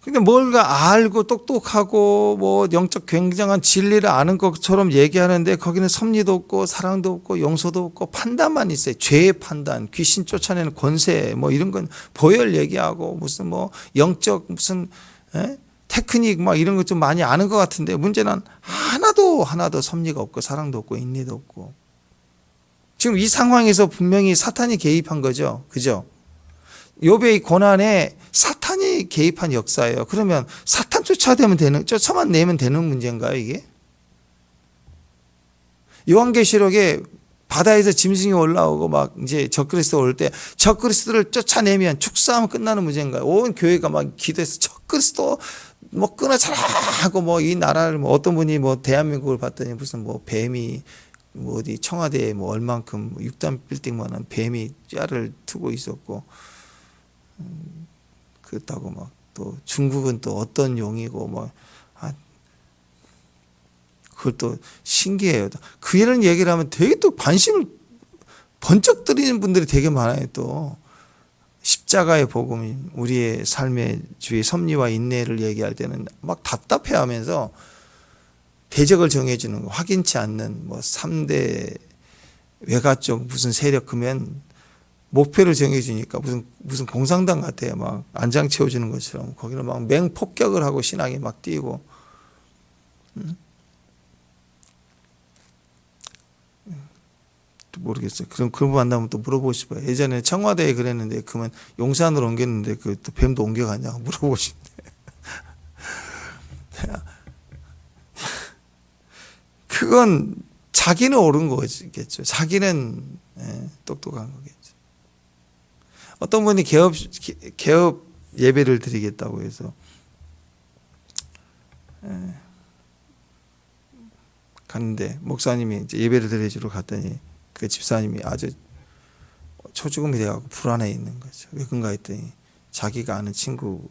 근데 뭔가 알고 똑똑하고 뭐 영적 굉장한 진리를 아는 것처럼 얘기하는데 거기는 섭리도 없고 사랑도 없고 용서도 없고 판단만 있어요. 죄의 판단, 귀신 쫓아내는 권세 뭐 이런 건 보혈 얘기하고 무슨 뭐 영적 무슨 테크닉 막 이런 것 좀 많이 아는 것 같은데 문제는 하나도 섭리가 없고 사랑도 없고 인내도 없고. 지금 이 상황에서 분명히 사탄이 개입한 거죠. 그죠? 욥의 고난에 사탄이 개입한 역사예요. 그러면 사탄 쫓아만 내면 되는 문제인가요, 이게? 요한계시록에 바다에서 짐승이 올라오고 막 이제 적그리스도 올 때 적그리스도를 쫓아내면 축사하면 끝나는 문제인가요? 온 교회가 막 기도해서 적그리스도 뭐 끊어져라 하고 뭐 이 나라를 뭐 어떤 분이 뭐 대한민국을 봤더니 무슨 뭐 뱀이 뭐 어디 청와대에 뭐 얼만큼 6단 빌딩만한 뱀이 짤을 트고 있었고 그렇다고 막 또 중국은 또 어떤 용이고 뭐 그걸 또 신기해요. 그 이런 얘기를 하면 되게 또 관심을 번쩍 들이는 분들이 되게 많아요. 또 십자가의 복음, 우리의 삶의 주의 섭리와 인내를 얘기할 때는 막 답답해하면서 대적을 정해주는 거, 확인치 않는 뭐 3대 외가 쪽 무슨 세력 그면 목표를 정해주니까 무슨 공산당 같아요. 막 안장 채워주는 것처럼 거기는 막 맹폭격을 하고 신앙이 막 뛰고. 모르겠어요. 그럼 그분 만나면 또 물어보고 싶어요. 예전에 청와대에 그랬는데 그러면 용산으로 옮겼는데 그 또 뱀도 옮겨가냐고 물어보고 싶네. 그건 자기는 옳은 거겠죠. 자기는 똑똑한 거겠죠. 어떤 분이 개업 예배를 드리겠다고 해서 갔는데 목사님이 이제 예배를 드려주러 갔더니 그 집사님이 아주 초죽음이 돼가지고 불안해 있는 거죠. 왜 그런가 했더니 자기가 아는 친구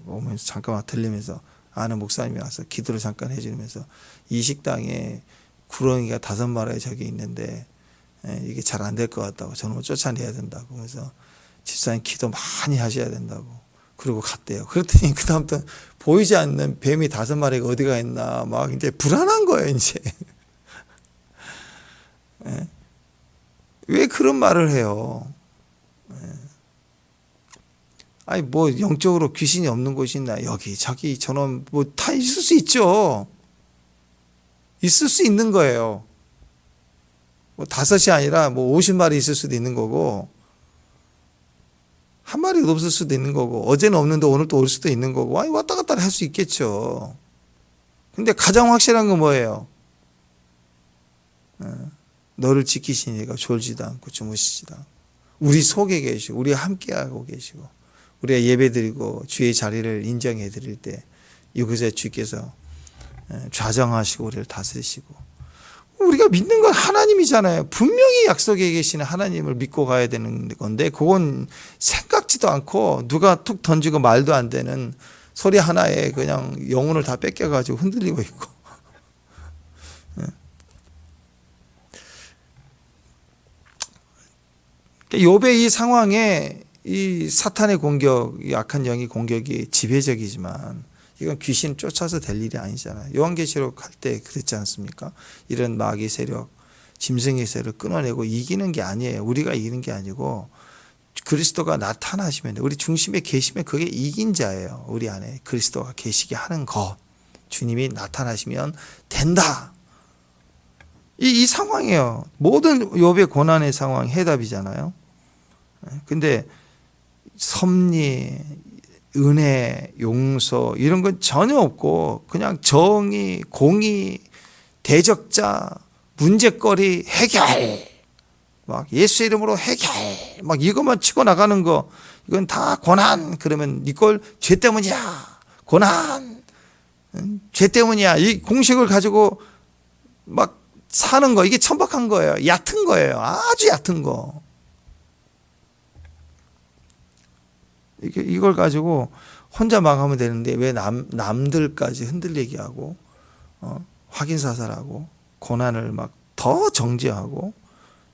오면서 잠깐만 들리면서 아는 목사님이 와서 기도를 잠깐 해주면서 이 식당에 구렁이가 5마리 저기 있는데 이게 잘 안 될 것 같다고 저놈을 쫓아내야 된다고 그래서 집사님 기도 많이 하셔야 된다고 그러고 갔대요. 그랬더니 그 다음부터 보이지 않는 뱀이 5마리가 어디가 있나 막 이제 불안한 거예요. 이제 왜 그런 말을 해요? 아니 뭐 영적으로 귀신이 없는 곳이 있나 여기 저기 저놈 뭐 다 있을 수 있죠. 있을 수 있는 거예요. 뭐 5이 아니라 뭐 50마리 있을 수도 있는 거고 1마리도 없을 수도 있는 거고 어제는 없는데 오늘 또 올 수도 있는 거고 아니 왔다 갔다 할 수 있겠죠. 근데 가장 확실한 건 뭐예요? 너를 지키시니 이가 졸지도 않고 주무시지도 않고 우리 속에 계시고 우리와 함께하고 계시고 우리가 예배드리고 주의 자리를 인정해 드릴 때 이곳에 주께서 좌정하시고 우리를 다스리시고 우리가 믿는 건 하나님이잖아요. 분명히 약속에 계시는 하나님을 믿고 가야 되는 건데 그건 생각지도 않고 누가 툭 던지고 말도 안 되는 소리 하나에 그냥 영혼을 다 뺏겨가지고 흔들리고 있고 욥의 이 상황에 이 사탄의 공격, 이 악한 영의 공격이 지배적이지만 이건 귀신 쫓아서 될 일이 아니잖아요. 요한계시록 할 때 그랬지 않습니까? 이런 마귀 세력, 짐승의 세력을 끊어내고 이기는 게 아니에요. 우리가 이기는 게 아니고 그리스도가 나타나시면 우리 중심에 계시면 그게 이긴 자예요. 우리 안에 그리스도가 계시게 하는 것. 주님이 나타나시면 된다. 이 상황이에요. 모든 욥의 고난의 상황 해답이잖아요. 근데 섭리, 은혜, 용서 이런 건 전혀 없고 그냥 정의, 공의, 대적자, 문제거리 해결 막 예수 이름으로 해결 막 이것만 치고 나가는 거 이건 다 고난 그러면 이걸 죄 때문이야 고난 죄 때문이야 이 공식을 가지고 막 사는 거 이게 천박한 거예요. 얕은 거예요. 아주 얕은 거. 이걸 가지고 혼자 망하면 되는데 왜 남들까지 흔들리게 하고 확인사살하고 고난을 막 더 정죄하고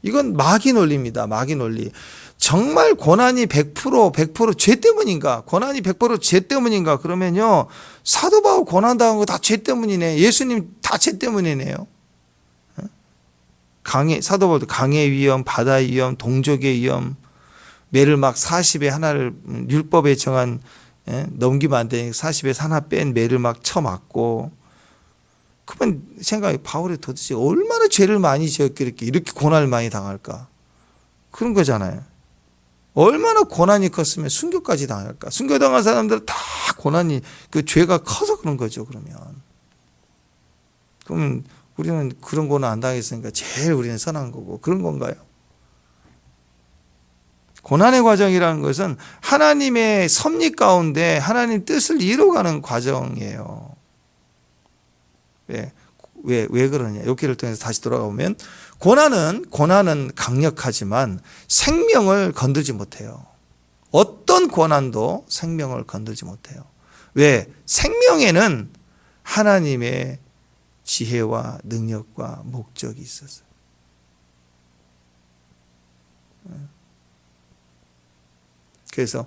이건 마귀 논리입니다. 마귀 논리. 정말 고난이 100%죄 때문인가? 고난이 100%죄 때문인가? 그러면요, 사도 바울 고난 당한 거 다 죄 때문이네. 예수님 다 죄 때문이네요. 사도 바울도 강의 위험, 바다의 위험, 동족의 위험, 매를 막 40에 하나를 율법에 정한, 넘기면 안 되니까 40에서 하나 뺀 매를 막 쳐맞고. 그러면 생각해, 바울이 도대체 얼마나 죄를 많이 지었길래 이렇게 고난을 많이 당할까? 그런 거잖아요. 얼마나 고난이 컸으면 순교까지 당할까? 순교당한 사람들은 다 고난이, 그 죄가 커서 그런 거죠, 그러면. 그럼 우리는 그런 고난 안 당했으니까 제일 우리는 선한 거고, 그런 건가요? 고난의 과정이라는 것은 하나님의 섭리 가운데 하나님 뜻을 이루어가는 과정이에요. 왜 그러냐? 여기를 통해서 다시 돌아가보면, 고난은 강력하지만 생명을 건들지 못해요. 어떤 고난도 생명을 건들지 못해요. 왜? 생명에는 하나님의 지혜와 능력과 목적이 있었어요. 그래서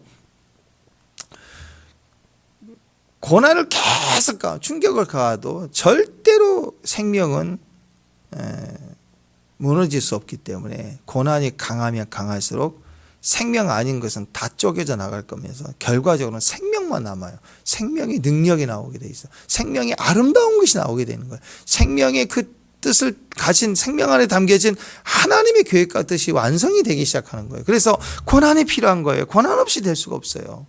고난을 계속 충격을 가해도 절대로 생명은 무너질 수 없기 때문에, 고난이 강하면 강할수록 생명 아닌 것은 다 쪼개져 나갈 거면서 결과적으로는 생명만 남아요. 생명의 능력이 나오게 돼 있어요. 생명의 아름다운 것이 나오게 되는 거예요. 생명의 그 뜻을 가진, 생명 안에 담겨진 하나님의 계획과 뜻이 완성이 되기 시작하는 거예요. 그래서 고난이 필요한 거예요. 고난 없이 될 수가 없어요.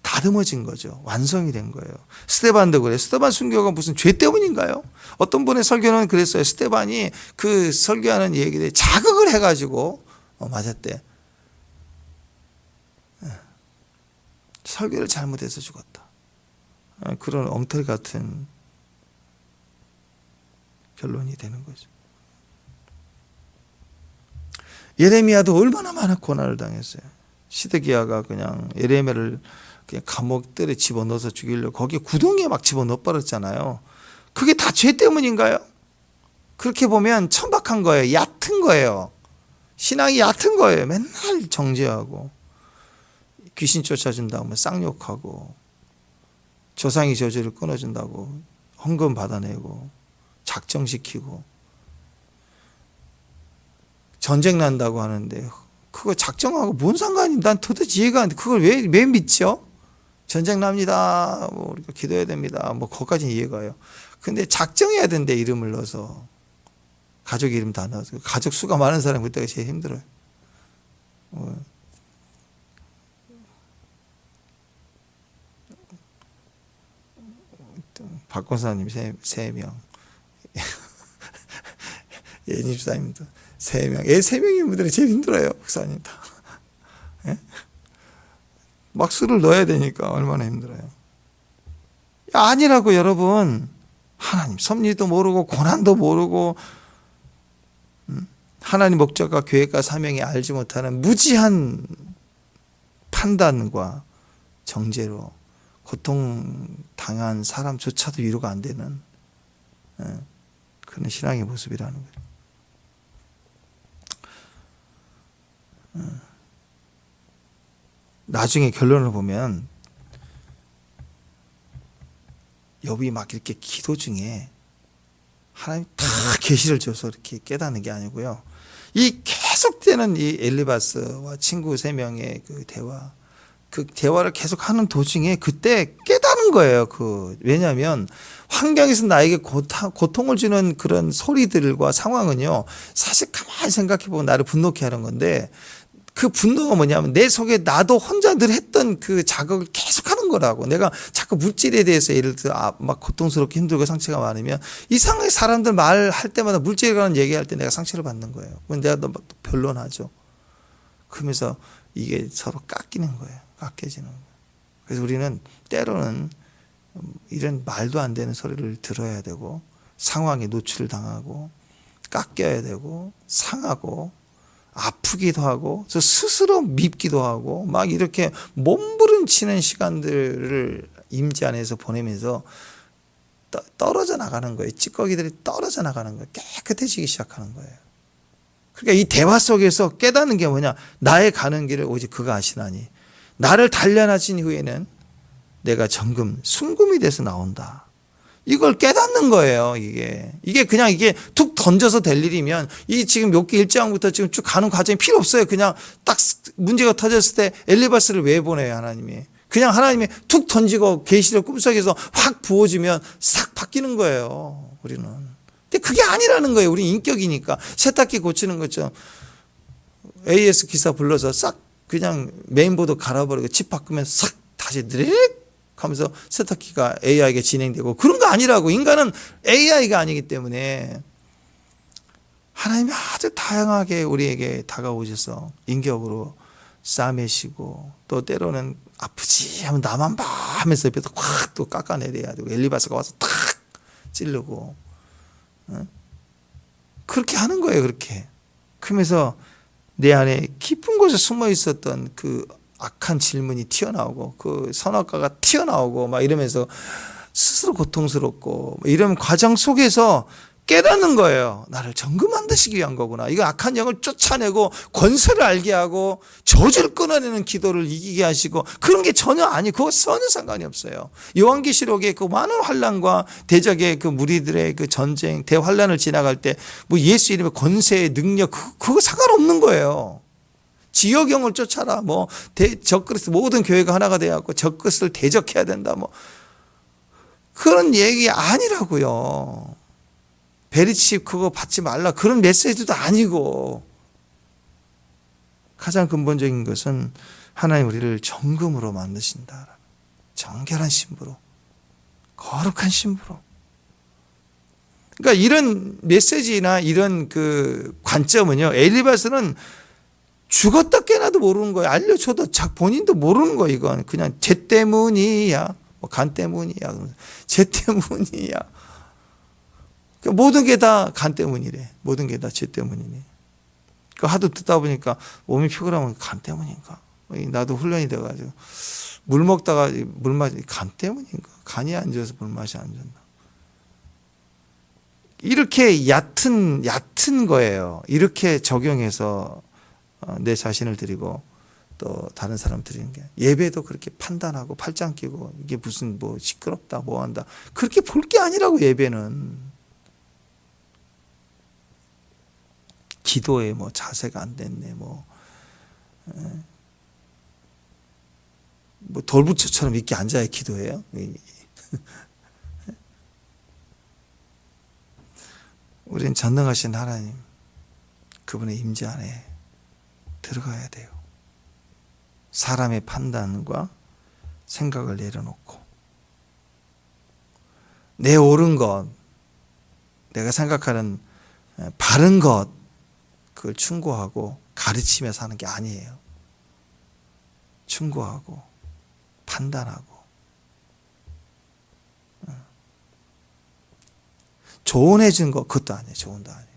다듬어진 거죠. 완성이 된 거예요. 스데반도 그래요. 스데반 순교가 무슨 죄 때문인가요? 어떤 분의 설교는 그랬어요. 스데반이 그 설교하는 얘기를 자극을 해가지고 맞았대. 설교를 잘못해서 죽었다. 그런 엉터리 같은 결론이 되는 거죠. 예레미야도 얼마나 많은 고난을 당했어요. 시드기야가 그냥 예레미야를 그냥 감옥들에 집어넣어서 죽이려고 거기에 구덩이에 막 집어넣어 버렸잖아요. 그게 다 죄 때문인가요? 그렇게 보면 천박한 거예요. 얕은 거예요. 신앙이 얕은 거예요. 맨날 정죄하고 귀신 쫓아준다고 쌍욕하고 조상이 저주를 끊어준다고 헌금 받아내고 작정시키고 전쟁 난다고 하는데 그거 작정하고 뭔 상관이, 난 도대체 이해가 안 돼. 그걸 왜 믿죠? 전쟁 납니다. 뭐 우리가 기도해야 됩니다. 뭐 거기까지는 이해가요. 근데 작정해야 된대. 이름을 넣어서 가족 이름 다 넣어서. 가족 수가 많은 사람이 그때가 제일 힘들어요. 박 권사님 3명 예님 집사님도 3명. 3명인 분들이 제일 힘들어요. 목사님 다. 예? 막 수를 넣어야 되니까 얼마나 힘들어요. 아니라고 여러분. 하나님 섭리도 모르고 고난도 모르고 하나님 목적과 계획과 사명이 알지 못하는 무지한 판단과 정죄로 고통당한 사람조차도 위로가 안 되는 그런 신앙의 모습이라는 거예요. 나중에 결론을 보면 욥이 막 이렇게 기도 중에 하나님 다 계시를 줘서 이렇게 깨닫는 게 아니고요. 이 계속되는 이 엘리바스와 친구 3명의 그 대화를 계속하는 도중에 그때 깨닫는 거예요. 왜냐하면 환경에서 나에게 고통을 주는 그런 소리들과 상황은요, 사실 가만히 생각해 보면 나를 분노케 하는 건데, 그 분노가 뭐냐면 내 속에 나도 혼자 늘 했던 그 자극을 계속하는 거라고. 내가 자꾸 물질에 대해서 예를 들어 막 고통스럽게 힘들고 상처가 많으면 이상하게 사람들 말할 때마다 물질에 관한 얘기할 때 내가 상처를 받는 거예요. 그럼 내가 너무 변론하죠. 그러면서 이게 서로 깎이는 거예요. 깎여지는 거예요. 그래서 우리는 때로는 이런 말도 안 되는 소리를 들어야 되고, 상황에 노출을 당하고 깎여야 되고 상하고 아프기도 하고 스스로 밉기도 하고 막 이렇게 몸부림치는 시간들을 임재 안에서 보내면서 떨어져 나가는 거예요. 찌꺼기들이 떨어져 나가는 거예요. 깨끗해지기 시작하는 거예요. 그러니까 이 대화 속에서 깨닫는 게 뭐냐? 나의 가는 길을 오직 그가 아시나니 나를 단련하신 후에는 내가 정금 순금이 돼서 나온다. 이걸 깨닫는 거예요. 이게 그냥 이게 툭 던져서 될 일이면 이 지금 몇 개 1장부터 지금 쭉 가는 과정이 필요 없어요. 그냥 딱 문제가 터졌을 때 엘리바스를 왜 보내요, 하나님이? 그냥 하나님이 툭 던지고 계시를 꿈속에서 확 부어주면 싹 바뀌는 거예요, 우리는. 근데 그게 아니라는 거예요. 우리 인격이니까. 세탁기 고치는 것처럼 AS 기사 불러서 싹 그냥 메인보드 갈아버리고 칩 바꾸면 싹 다시 드릭 하면서 세탁기가 AI에게 진행되고 그런 거 아니라고. 인간은 AI가 아니기 때문에 하나님이 아주 다양하게 우리에게 다가오셔서 인격으로 싸매시고 또 때로는 아프지 하면 나만 봐 하면서 옆에서 확 또 깎아내려야 되고 엘리바스가 와서 탁 찌르고 그렇게 하는 거예요. 그렇게 그러면서 내 안에 깊은 곳에 숨어 있었던 그 악한 질문이 튀어나오고 그 선악과가 튀어나오고 막 이러면서 스스로 고통스럽고 이런 과정 속에서 깨닫는 거예요. 나를 정금 만드시기 위한 거구나. 이거 악한 영을 쫓아내고 권세를 알게 하고 저주를 끊어내는 기도를 이기게 하시고 그런 게 전혀 아니. 그거 전혀 상관이 없어요. 요한계시록의 그 많은 환난과 대적의 그 무리들의 그 전쟁 대환난을 지나갈 때 뭐 예수 이름의 권세의 능력 그거 상관없는 거예요. 지역영을 쫓아라. 뭐 적그리스 모든 교회가 하나가 되어갖고 적그리스를 대적해야 된다. 뭐 그런 얘기 아니라고요. 베리칩 그거 받지 말라. 그런 메시지도 아니고 가장 근본적인 것은 하나님 우리를 정금으로 만드신다. 정결한 신부로, 거룩한 신부로. 그러니까 이런 메시지나 이런 그 관점은요. 엘리바스는 죽었다 깨나도 모르는 거예요. 알려줘도 본인도 모르는 거예요. 이건 그냥 죄 때문이야. 뭐 간 때문이야. 죄 때문이야. 모든 게 다 간 때문이래. 모든 게 다 죄 때문이네. 그 하도 듣다 보니까 몸이 피곤하면 간 때문인가. 나도 훈련이 돼가지고 물 먹다가 물 마시 간 때문인가. 간이 안 좋아서 물 맛이 안 좋나. 이렇게 얕은 거예요. 이렇게 적용해서 내 자신을 드리고 또 다른 사람 드리는 게 예배도 그렇게 판단하고 팔짱 끼고 이게 무슨 뭐 시끄럽다 뭐 한다 그렇게 볼 게 아니라고. 예배는 기도에 뭐 자세가 안 됐네 뭐 돌부처처럼 이렇게 앉아야 기도해요. 우리는 전능하신 하나님 그분의 임재 안에 들어가야 돼요. 사람의 판단과 생각을 내려놓고 내 옳은 것, 내가 생각하는 바른 것 그걸 충고하고 가르치며 사는 게 아니에요. 충고하고 판단하고 조언해 준 거 그것도 아니에요. 조언도 아니에요.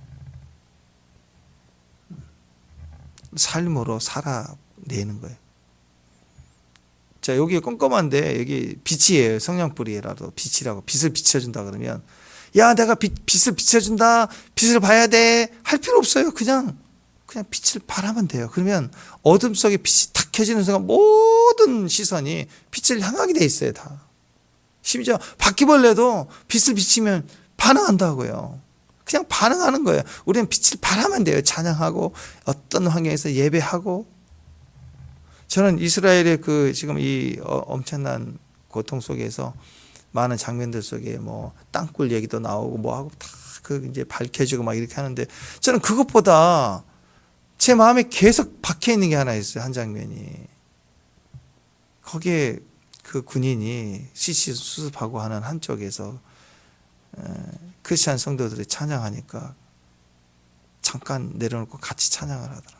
삶으로 살아내는 거예요. 자, 여기 껌껌한데 여기 빛이에요. 성냥불이라도 빛이라고 빛을 비춰준다 그러면 야 내가 빛을 비춰준다. 빛을 봐야 돼. 할 필요 없어요. 그냥 빛을 바라면 돼요. 그러면 어둠 속에 빛이 탁 켜지는 순간 모든 시선이 빛을 향하게 돼 있어요. 다. 심지어 바퀴벌레도 빛을 비치면 반응한다고요. 그냥 반응하는 거예요. 우리는 빛을 바라면 돼요. 찬양하고 어떤 환경에서 예배하고. 저는 이스라엘의 그 지금 이 엄청난 고통 속에서 많은 장면들 속에 뭐 땅굴 얘기도 나오고 뭐 하고 다 그 이제 밝혀지고 막 이렇게 하는데 저는 그것보다 제 마음에 계속 박혀 있는 게 하나 있어요. 한 장면이. 거기에 그 군인이 CC 수습하고 하는 한쪽에서 크리스찬 성도들이 찬양하니까 잠깐 내려놓고 같이 찬양을 하더라.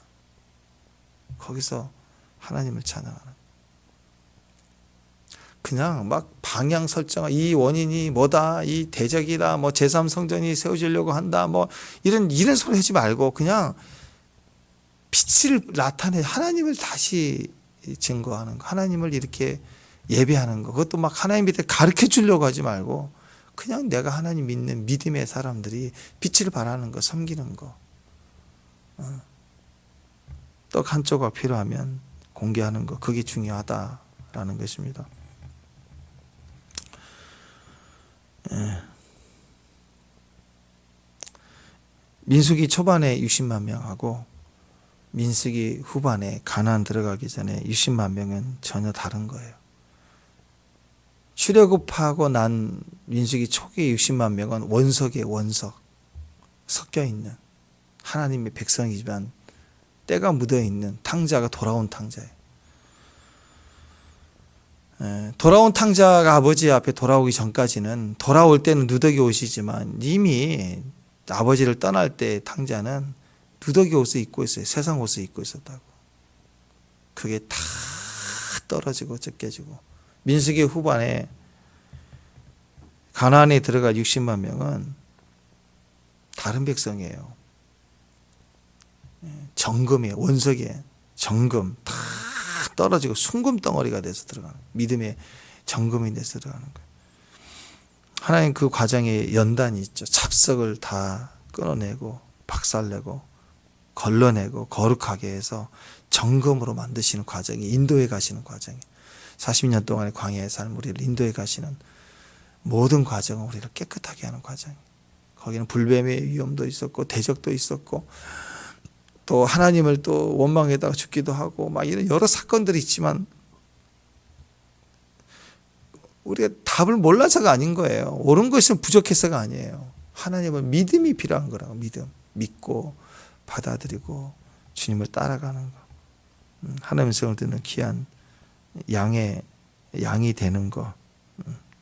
거기서 하나님을 찬양하는. 그냥 막 방향 설정, 이 원인이 뭐다, 이 대적이다, 뭐 제3성전이 세워지려고 한다, 뭐 이런 소리 하지 말고 그냥 빛을 나타내 하나님을 다시 증거하는 거, 하나님을 이렇게 예배하는 거, 그것도 막 하나님 밑에 가르쳐 주려고 하지 말고 그냥 내가 하나님 믿는 믿음의 사람들이 빛을 발하는 거, 섬기는 거. 떡 한 조각 필요하면 공개하는 거, 그게 중요하다라는 것입니다. 민수기 초반에 60만 명하고 민수기 후반에 가나안 들어가기 전에 60만 명은 전혀 다른 거예요. 출애굽하고 난 민수기 초기의 60만 명은 원석에 원석, 섞여 있는 하나님의 백성이지만 때가 묻어 있는 탕자가 돌아온 탕자예요. 돌아온 탕자가 아버지 앞에 돌아오기 전까지는, 돌아올 때는 누더기 옷이지만 이미 아버지를 떠날 때 탕자는 누더기 옷을 입고 있어요. 세상 옷을 입고 있었다고. 그게 다 떨어지고 찢겨지고, 민수기 후반에 가나안에 들어갈 60만 명은 다른 백성이에요. 정금이에요. 원석에 정금 다 떨어지고 순금 덩어리가 돼서 들어가는, 믿음의 정금이 돼서 들어가는 거예요. 하나님 그 과정에 연단이 있죠. 잡석을 다 끊어내고 박살내고 걸러내고 거룩하게 해서 정금으로 만드시는 과정이, 인도에 가시는 과정이, 40년 동안의 광야의 삶, 우리를 인도에 가시는 모든 과정은 우리를 깨끗하게 하는 과정이에요. 거기는 불뱀의 위험도 있었고 대적도 있었고 또 하나님을 또 원망에다가 죽기도 하고 막 이런 여러 사건들이 있지만 우리가 답을 몰라서가 아닌 거예요. 옳은 것은 부족해서가 아니에요. 하나님은 믿음이 필요한 거라고. 믿고 받아들이고 주님을 따라가는 거. 하나님의 성을 듣는 귀한 양이 되는 거.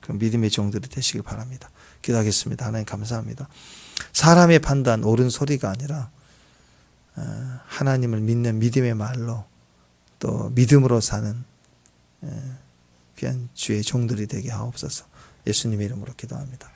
그 믿음의 종들이 되시길 바랍니다. 기도하겠습니다. 하나님 감사합니다. 사람의 판단, 옳은 소리가 아니라 하나님을 믿는 믿음의 말로 또 믿음으로 사는 귀한 주의 종들이 되게 하옵소서. 예수님의 이름으로 기도합니다.